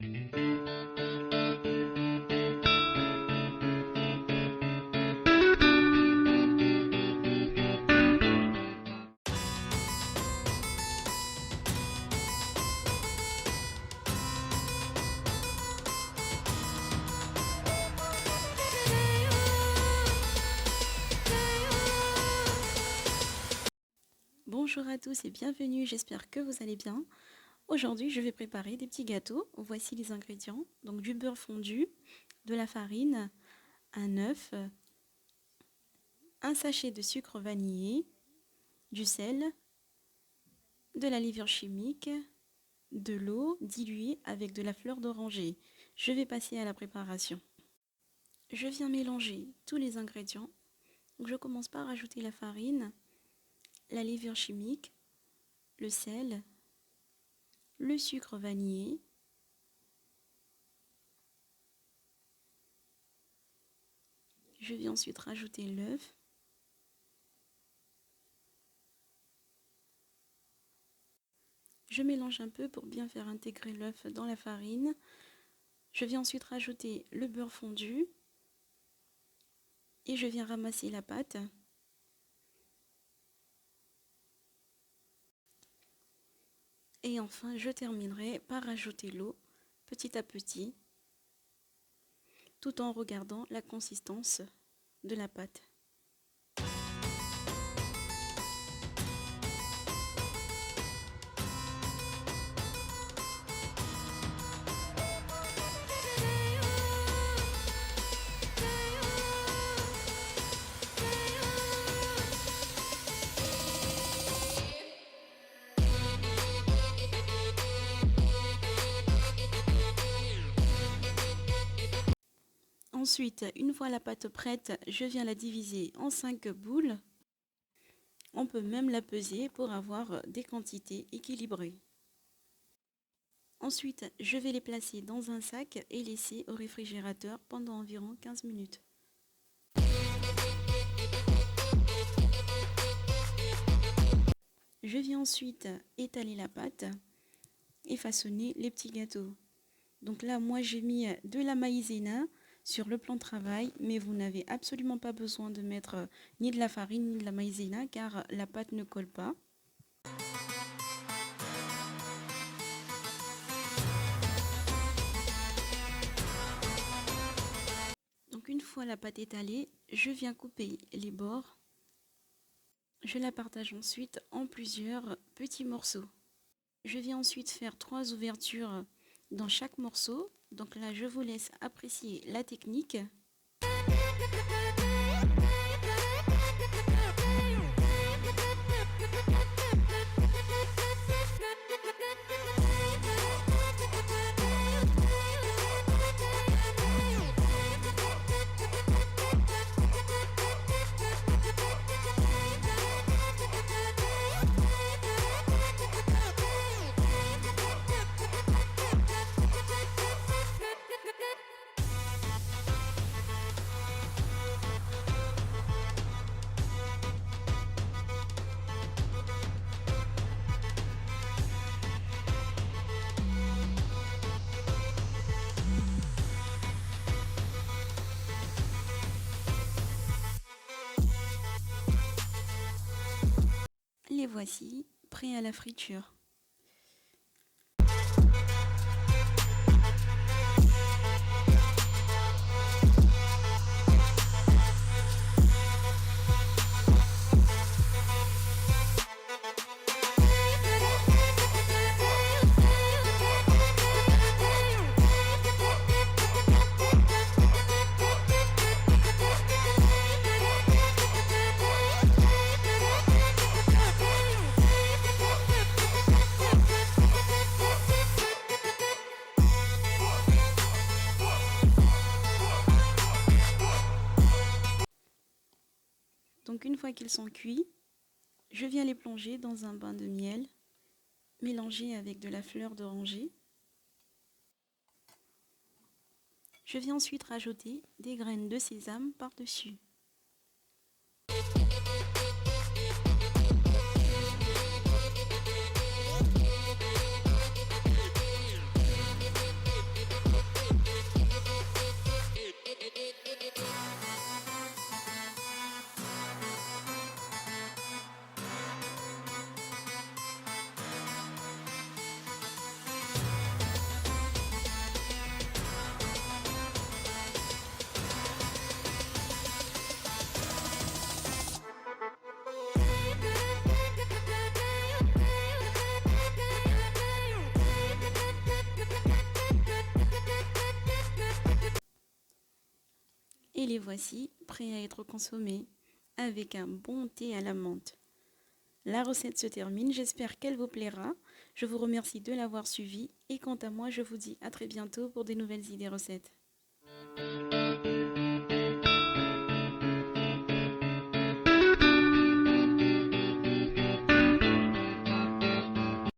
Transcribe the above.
Bonjour à tous et bienvenue, j'espère que vous allez bien. Aujourd'hui, je vais préparer des petits gâteaux. Voici les ingrédients. Donc du beurre fondu, de la farine, un œuf, un sachet de sucre vanillé, du sel, de la levure chimique, de l'eau diluée avec de la fleur d'oranger. Je vais passer à la préparation. Je viens mélanger tous les ingrédients. Donc je commence par ajouter la farine, la levure chimique, le sel, le sucre vanillé, je vais ensuite rajouter l'œuf, je mélange un peu pour bien faire intégrer l'œuf dans la farine. Je viens ensuite rajouter le beurre fondu et je viens ramasser la pâte. Et enfin, je terminerai par ajouter l'eau petit à petit, tout en regardant la consistance de la pâte. Ensuite, une fois la pâte prête, je viens la diviser en 5 boules. On peut même la peser pour avoir des quantités équilibrées. Ensuite, je vais les placer dans un sac et laisser au réfrigérateur pendant environ 15 minutes. Je viens ensuite étaler la pâte et façonner les petits gâteaux. Donc là, moi j'ai mis de la maïzena sur le plan de travail, mais vous n'avez absolument pas besoin de mettre ni de la farine ni de la maïzena car la pâte ne colle pas. Donc une fois la pâte étalée, je viens couper les bords. Je la partage ensuite en plusieurs petits morceaux. Je viens ensuite faire 3 ouvertures dans chaque morceau. Donc là, je vous laisse apprécier la technique. Les voici, prêts à la friture. Donc une fois qu'ils sont cuits, je viens les plonger dans un bain de miel mélangé avec de la fleur d'oranger. Je viens ensuite rajouter des graines de sésame par-dessus. Et les voici prêts à être consommés avec un bon thé à la menthe. La recette se termine, j'espère qu'elle vous plaira. Je vous remercie de l'avoir suivie et quant à moi, je vous dis à très bientôt pour des nouvelles idées recettes.